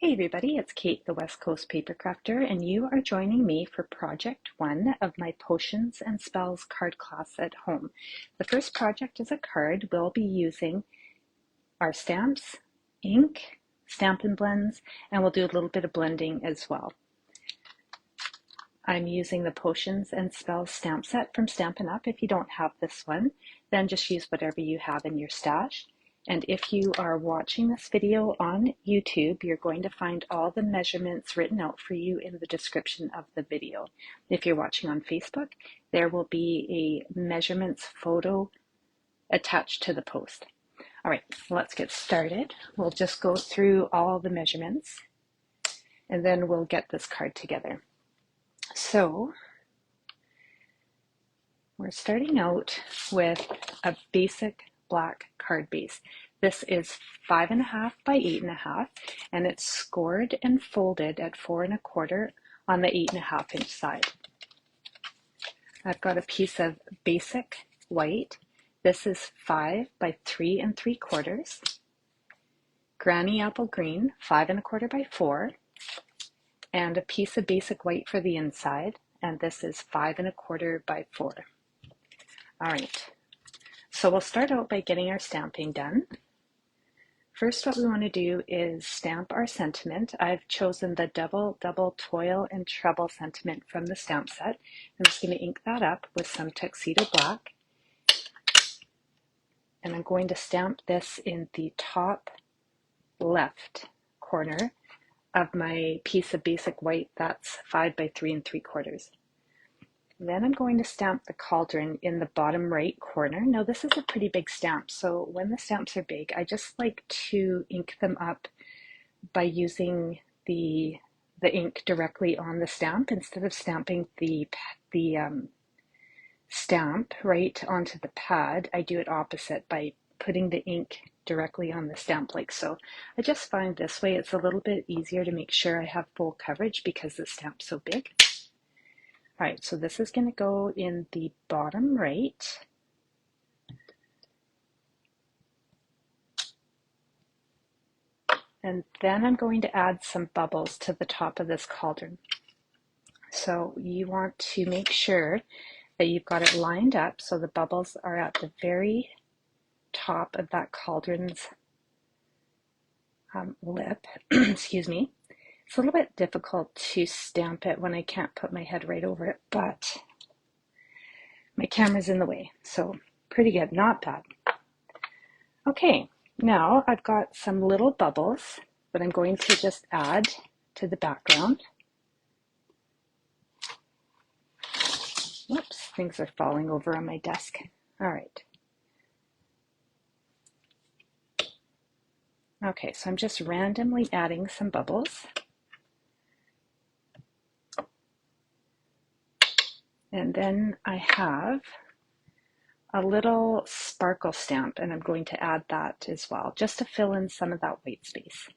Hey everybody, it's Kate, the West Coast Paper Crafter, and you are joining me for project 1 of my Potions and Spells card class at home. The first project is a card. We'll be using our stamps, ink, Stampin' Blends, and we'll do a little bit of blending as well. I'm using the Potions and Spells stamp set from Stampin' Up. If you don't have this one, then just use whatever you have in your stash. And if you are watching this video on YouTube, you're going to find all the measurements written out for you in the description of the video. If you're watching on Facebook, there will be a measurements photo attached to the post. All right, let's get started. We'll just go through all the measurements and then we'll get this card together. So we're starting out with a basic black card base. This is 5.5 by 8.5, and it's scored and folded at 4 1/4 on the 8.5 inch side. I've got a piece of basic white. This is 5 by 3 3/4. Granny apple green, 5 1/4 by 4, and a piece of basic white for the inside, and this is 5 1/4 by 4. All right, so we'll start out by getting our stamping done. First, what we want to do is stamp our sentiment. I've chosen the double toil and trouble sentiment from the stamp set. I'm just going to ink that up with some Tuxedo black. And I'm going to stamp this in the top left corner of my piece of basic white. That's 5 by 3 3/4. Then I'm going to stamp the cauldron in the bottom right corner. Now this is a pretty big stamp, so when the stamps are big, I just like to ink them up by using the ink directly on the stamp instead of stamping the stamp right onto the pad. I do it opposite by putting the ink directly on the stamp like so. I just find this way it's a little bit easier to make sure I have full coverage because the stamp's so big. All right, so this is going to go in the bottom right. And then I'm going to add some bubbles to the top of this cauldron. So you want to make sure that you've got it lined up so the bubbles are at the very top of that cauldron's lip. Excuse me. It's a little bit difficult to stamp it when I can't put my head right over it, but my camera's in the way, so pretty good, not bad. Okay, now I've got some little bubbles that I'm going to just add to the background. Whoops, things are falling over on my desk. All right. Okay, so I'm just randomly adding some bubbles. And then I have a little sparkle stamp, and I'm going to add that as well, just to fill in some of that white space.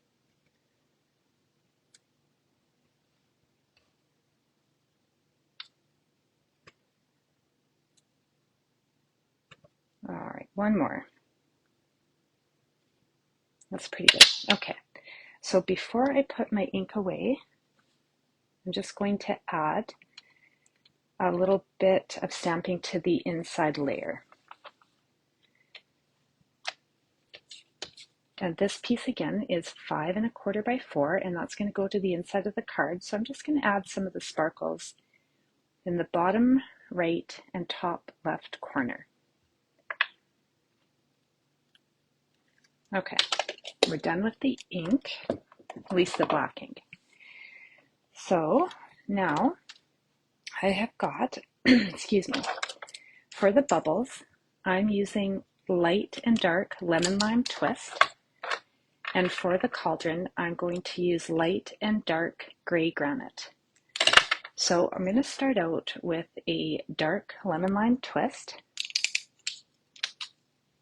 All right, one more. That's pretty good. Okay, so before I put my ink away, I'm just going to add a little bit of stamping to the inside layer. And this piece again is 5 1/4 by 4, and that's going to go to the inside of the card. So I'm just going to add some of the sparkles in the bottom right and top left corner. Okay, we're done with the ink, at least the black ink. So now I have got, excuse me, for the bubbles, I'm using light and dark lemon lime twist. And for the cauldron, I'm going to use light and dark gray granite. So I'm going to start out with a dark lemon lime twist.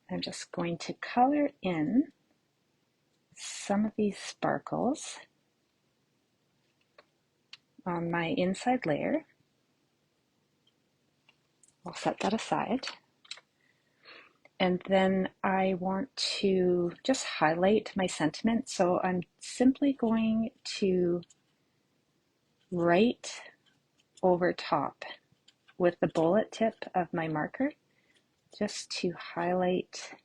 I'm just going to color in some of these sparkles on my inside layer. I'll set that aside. And then I want to just highlight my sentiment. So I'm simply going to write over top with the bullet tip of my marker just to highlight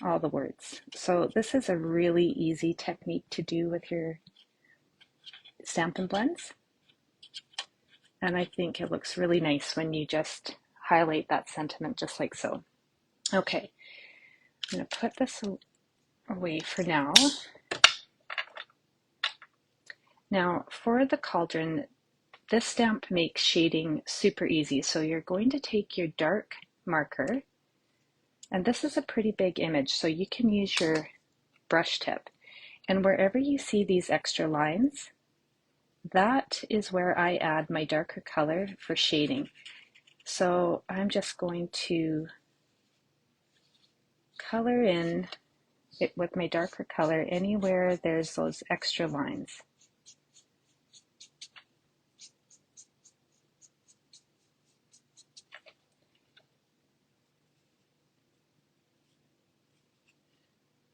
all the words. So this is a really easy technique to do with your Stampin' Blends. And I think it looks really nice when you just highlight that sentiment just like so. Okay, I'm going to put this away for now. Now for the cauldron, this stamp makes shading super easy. So you're going to take your dark marker, and this is a pretty big image, so you can use your brush tip. And wherever you see these extra lines, that is where I add my darker color for shading. So I'm just going to color in it with my darker color anywhere there's those extra lines.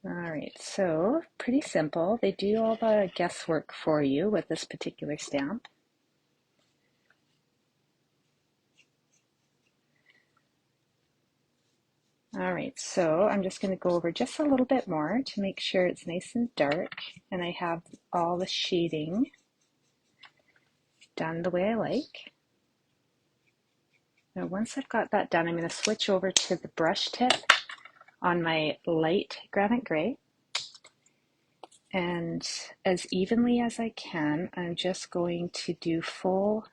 All right, so pretty simple. They do all the guesswork for you with this particular stamp. All right, so I'm just going to go over just a little bit more to make sure it's nice and dark and I have all the shading done the way I like. Now once I've got that done, I'm going to switch over to the brush tip on my light granite gray. And as evenly as I can, I'm just going to do full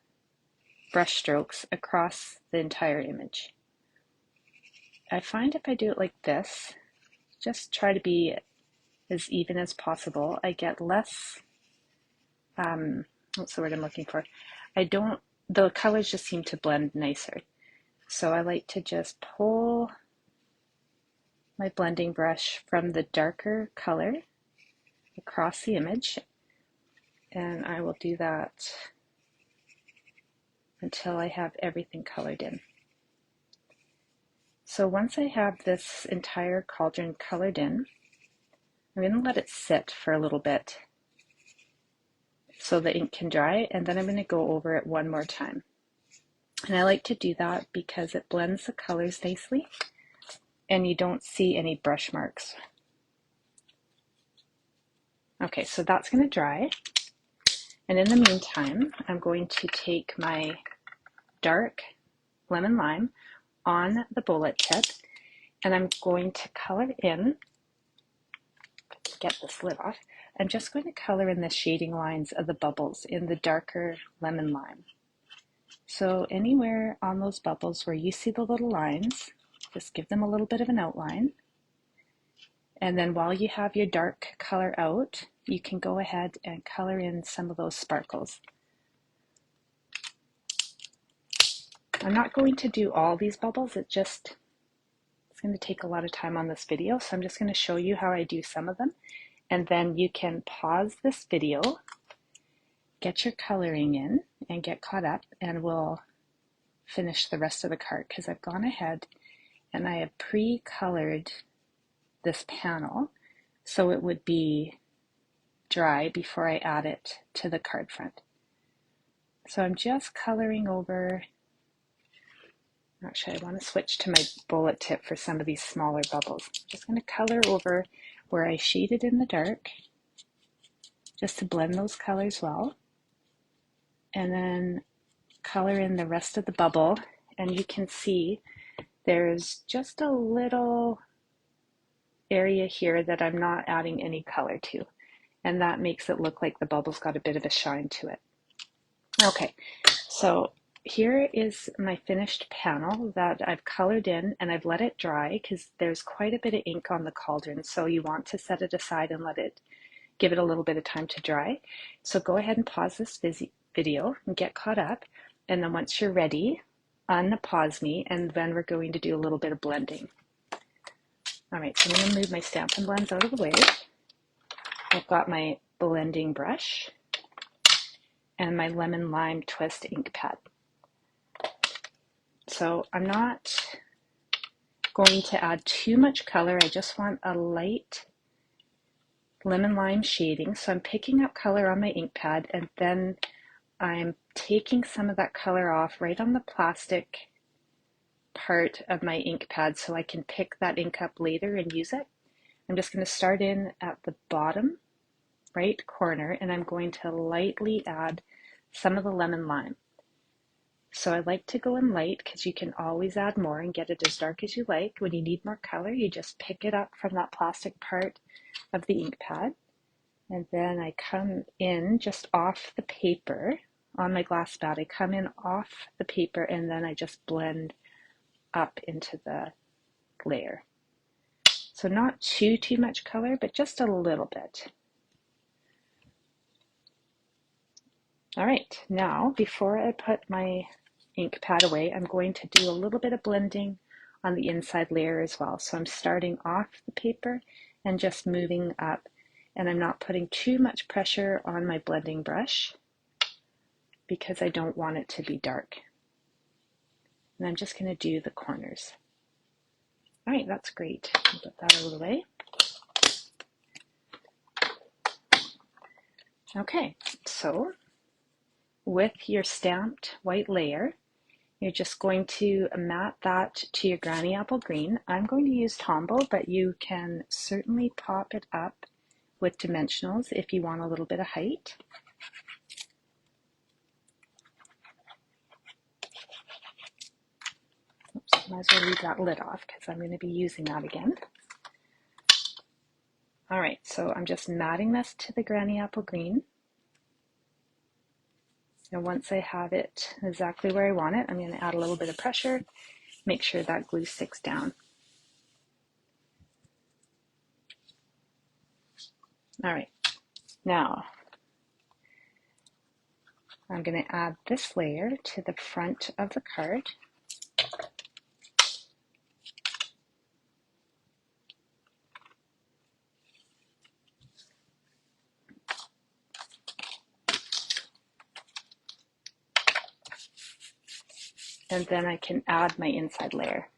brush strokes across the entire image. I find if I do it like this, just try to be as even as possible, I get less, what's the word I'm looking for? The colors just seem to blend nicer. So I like to just pull my blending brush from the darker color across the image, and I will do that until I have everything colored in. So once I have this entire cauldron colored in, I'm going to let it sit for a little bit so the ink can dry, and then I'm going to go over it one more time. And I like to do that because it blends the colors nicely and you don't see any brush marks. Okay, so that's going to dry. And in the meantime, I'm going to take my dark lemon lime on the bullet tip, and I'm going to color in, get this lid off, I'm just going to color in the shading lines of the bubbles in the darker lemon lime. So anywhere on those bubbles where you see the little lines, just give them a little bit of an outline. And then while you have your dark color out, you can go ahead and color in some of those sparkles. I'm not going to do all these bubbles, it's going to take a lot of time on this video, so I'm just going to show you how I do some of them, and then you can pause this video, get your coloring in, and get caught up, and we'll finish the rest of the card, because I've gone ahead and I have pre-colored this panel so it would be dry before I add it to the card front. So I'm just coloring over. Actually, I want to switch to my bullet tip for some of these smaller bubbles. I'm just going to color over where I shaded in the dark, just to blend those colors well. And then color in the rest of the bubble. And you can see there's just a little area here that I'm not adding any color to. And that makes it look like the bubble's got a bit of a shine to it. Okay, so here is my finished panel that I've colored in, and I've let it dry because there's quite a bit of ink on the cauldron, so you want to set it aside and give it a little bit of time to dry. So go ahead and pause this video and get caught up, and then once you're ready, unpause me, and then we're going to do a little bit of blending. All right, so I'm going to move my Stampin' Blends out of the way. I've got my blending brush and my lemon lime twist ink pad. So I'm not going to add too much color. I just want a light lemon lime shading. So I'm picking up color on my ink pad, and then I'm taking some of that color off right on the plastic part of my ink pad so I can pick that ink up later and use it. I'm just going to start in at the bottom right corner, and I'm going to lightly add some of the lemon lime. So I like to go in light because you can always add more and get it as dark as you like. When you need more color, you just pick it up from that plastic part of the ink pad. And then I come in just off the paper on my glass pad. I come in off the paper and then I just blend up into the layer. So not too much color, but just a little bit. All right, now before I put my ink pad away, I'm going to do a little bit of blending on the inside layer as well. So I'm starting off the paper and just moving up, and I'm not putting too much pressure on my blending brush because I don't want it to be dark. And I'm just going to do the corners. All right, that's great. I'll put that out of the way. Okay, so with your stamped white layer, you're just going to mat that to your granny apple green. I'm going to use Tombow, but you can certainly pop it up with dimensionals if you want a little bit of height. Oops, might as well leave that lid off because I'm going to be using that again. All right, so I'm just matting this to the granny apple green. And once I have it exactly where I want it, I'm going to add a little bit of pressure, make sure that glue sticks down. All right, now I'm going to add this layer to the front of the card. And then I can add my inside layer.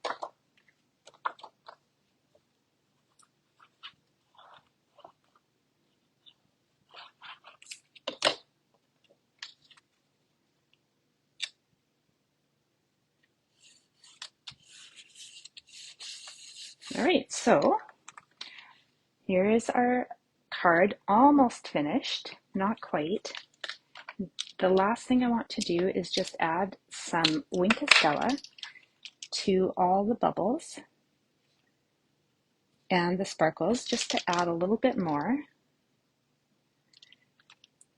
All right, so here is our card almost finished, not quite. The last thing I want to do is just add some Wink of Stella to all the bubbles and the sparkles, just to add a little bit more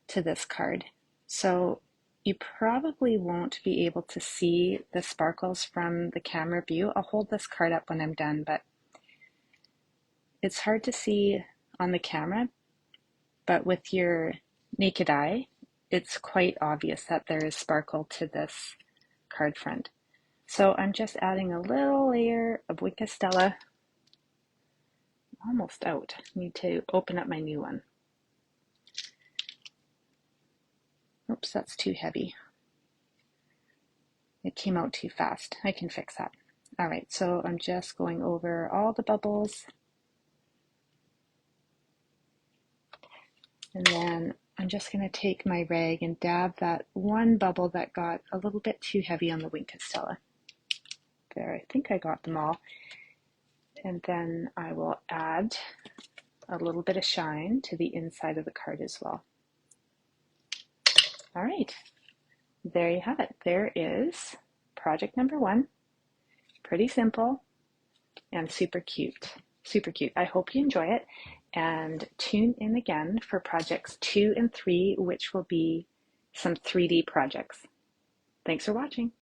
to this card. So you probably won't be able to see the sparkles from the camera view. I'll hold this card up when I'm done, but it's hard to see on the camera, but with your naked eye, it's quite obvious that there is sparkle to this card front. So I'm just adding a little layer of Wink of Stella. Almost out. Need to open up my new one. Oops, that's too heavy. It came out too fast. I can fix that. All right, so I'm just going over all the bubbles. And then I'm just going to take my rag and dab that one bubble that got a little bit too heavy on the Wink of Stella. There, I think I got them all. And then I will add a little bit of shine to the inside of the card as well. All right, there you have it. There is project number 1. Pretty simple and super cute. Super cute. I hope you enjoy it, and tune in again for projects 2 and 3, which will be some 3D projects. Thanks for watching.